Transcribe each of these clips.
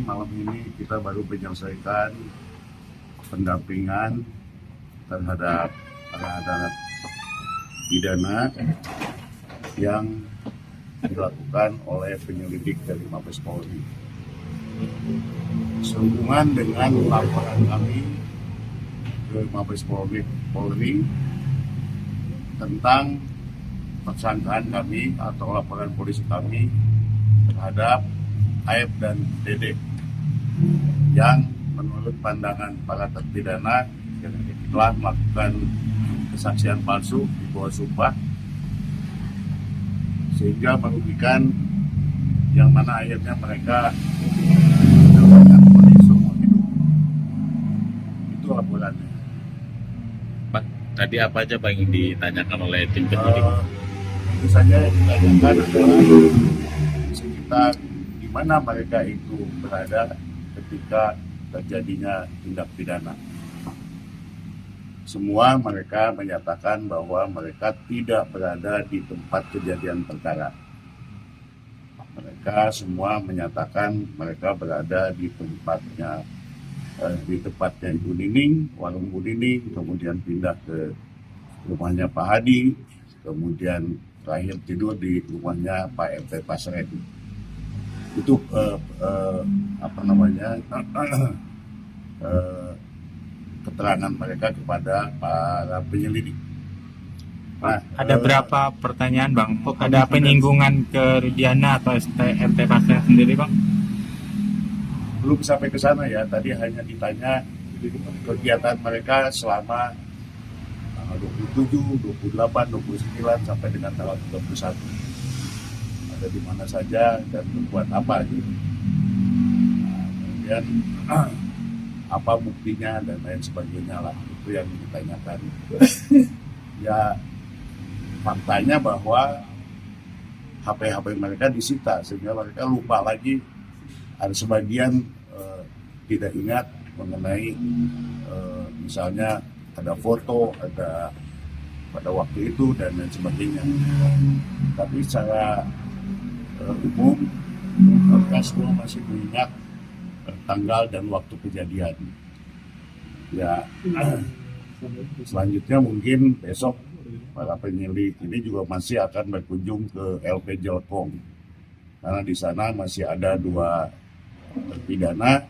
malam ini kita baru menyelesaikan pendampingan terhadap para pidana yang dilakukan oleh penyelidik dari Mabes Polri. Sehubungan dengan laporan kami ke Mabes Polri tentang persangkaan kami atau laporan polisi kami terhadap Aep dan Dede yang menurut pandangan para terpidana telah melakukan kesaksian palsu di bawah sumpah sehingga merugikan yang mana akhirnya mereka mendapatkan vonis seumur hidup. Itu laporannya. Pak, tadi apa aja Pak yang ditanyakan oleh tim penyidik? Tentu saja yang ditanyakan adalah sekitar di mana mereka itu berada ketika terjadinya tindak pidana. Semua mereka menyatakan bahwa mereka tidak berada di tempat kejadian perkara. Mereka semua menyatakan mereka berada di tempatnya Ibu Nining, warung Bu Nining, kemudian pindah ke rumahnya Pak Hadi, kemudian terakhir tidur di rumahnya Pak RT Pasren. Itu keterangan mereka kepada para penyelidik. Nah, ada berapa pertanyaan Bang? Ada penyinggungan ke Rudiana atau RT Pasren sendiri Bang? Belum sampai ke sana ya, tadi hanya ditanya kegiatan mereka selama 27, 28, 29 sampai dengan tanggal 31. Ada di mana saja dan berbuat apa gitu. Nah, kemudian apa buktinya dan lain sebagainya lah, itu yang ditanyakan. Ya faktanya bahwa HP mereka disita sehingga mereka lupa lagi, ada sebagian tidak ingat mengenai misalnya ada foto, ada pada waktu itu dan lain sebagainya. Tapi secara umum mereka semua masih mengingat tanggal dan waktu kejadian. Ya, selanjutnya mungkin besok para penyelidik ini juga masih akan berkunjung ke LP Jelkong karena di sana masih ada 2 terpidana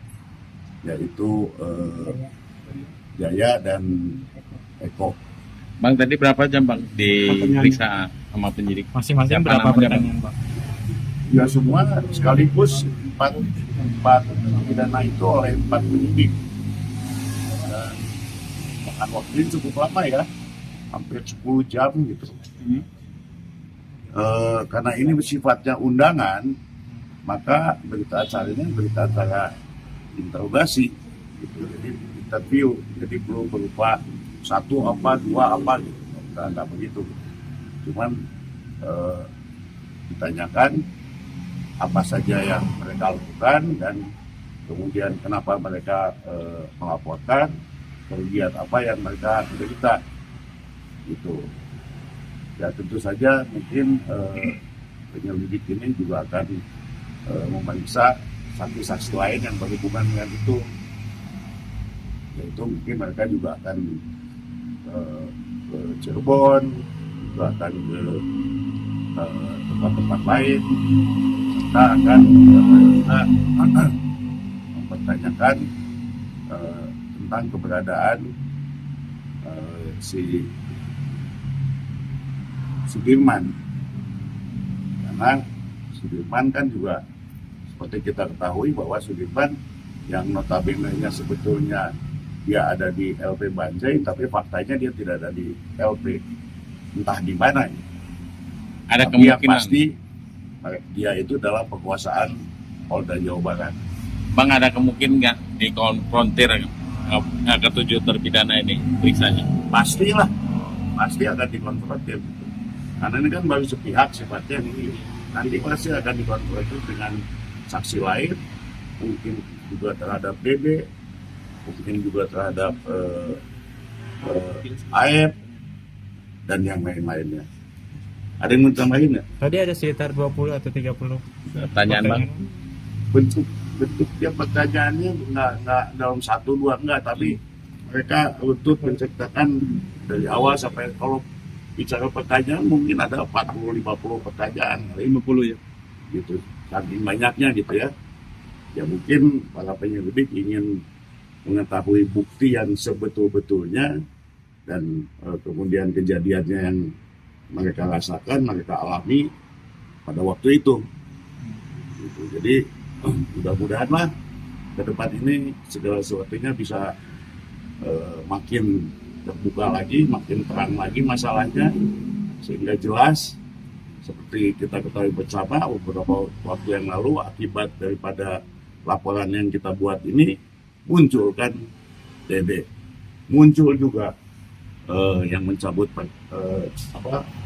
yaitu Jaya dan Eko. Bang, tadi berapa jam Bang diperiksa sama penyidik? Masing-masing berapa pertanyaan Bang? Ya semua sekaligus 4 terpidana itu oleh 4 penyidik. Dan makan waktu cukup lama ya, hampir 10 jam gitu. Karena ini sifatnya undangan, maka berita acaranya berita acara interogasi gitu. Jadi interview, jadi belum berupa 1 apa 2 apa gitu, enggak begitu. Cuman ditanyakan apa saja yang mereka lakukan dan kemudian kenapa mereka melaporkan, kerugian apa yang mereka derita gitu. Ya tentu saja mungkin penyelidik ini juga akan memeriksa saksi-saksi lain yang berhubungan dengan itu. Yaitu mungkin mereka juga akan ke Cirebon, juga akan ke tempat-tempat lain. Kita akan mempertanyakan tentang keberadaan si Sudirman, karena Sudirman kan juga seperti kita ketahui bahwa Sudirman yang notabene-nya sebetulnya dia ada di LP Banjai, tapi faktanya dia tidak ada di LP, entah di mana. Ada tapi kemungkinan yang pasti dia itu dalam penguasaan Polda Jawa Barat. Bang, ada kemungkinan nggak dikonfrontir ke 7 terpidana ini periksanya? Pastilah, pasti akan dikonfrontir. Karena ini kan baru sepihak sifatnya ini. Nanti pasti akan dikonfrontir dengan saksi lain, mungkin juga terhadap DD, mungkin juga terhadap Aep dan yang lain-lainnya. Ada yang mau tambahin nggak? Tadi ada sekitar 20 atau 30 Pertanyaan Bang. Bentuk bentuknya pertanyaannya nggak dalam satu dua enggak, tapi mereka untuk menceritakan dari awal sampai, kalau bicara pertanyaan mungkin ada 40-50 pertanyaan, 50 ya. gitu, saking banyaknya gitu ya. Ya mungkin para penyelidik ingin mengetahui bukti yang sebetul-betulnya dan kemudian kejadiannya yang mereka rasakan, mereka alami pada waktu itu. Gitu. Jadi mudah-mudahan lah ke depan ini segala sesuatunya bisa makin terbuka lagi, makin terang lagi masalahnya, sehingga jelas. Seperti kita ketahui bersama beberapa waktu yang lalu, akibat daripada laporan yang kita buat ini muncul kan DD, muncul juga yang mencabut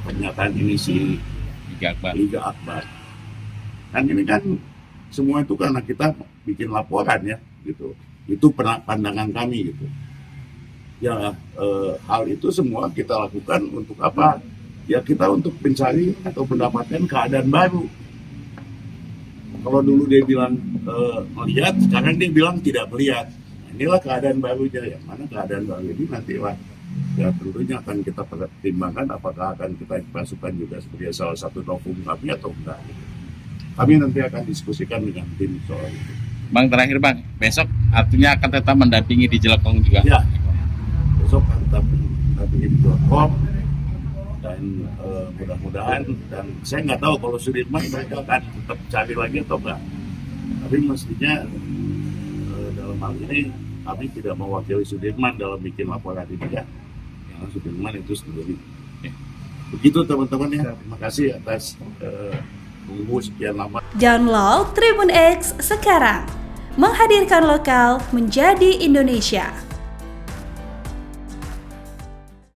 pernyataan ini si Liga Akbar. Kan ini kan semua itu karena kita bikin laporan ya, gitu. Itu pandangan kami gitu. Ya hal itu semua kita lakukan untuk apa? Ya kita untuk mencari atau mendapatkan keadaan baru. Kalau dulu dia bilang melihat, sekarang dia bilang tidak melihat. Inilah keadaan barunya. Yang mana keadaan baru ini nantilah ya tentunya akan kita pertimbangkan apakah akan kita masukkan juga sebagai salah satu novum kami atau enggak. Kami nanti akan diskusikan dengan tim soal itu. Bang, terakhir Bang, besok artinya akan tetap mendampingi di Jelekong juga? Ya, besok akan tetap mendampingi di Jelekong. Dan mudah-mudahan, dan saya nggak tahu kalau Sudirman mereka akan tetap cari lagi atau enggak, tapi mestinya dalam hal ini kami tidak mewakili Sudirman dalam bikin laporan ini ya, karena Sudirman itu sendiri. Begitu teman-teman ya, terima kasih atas menunggu sekian lama. Download Tribun X sekarang, menghadirkan lokal menjadi Indonesia.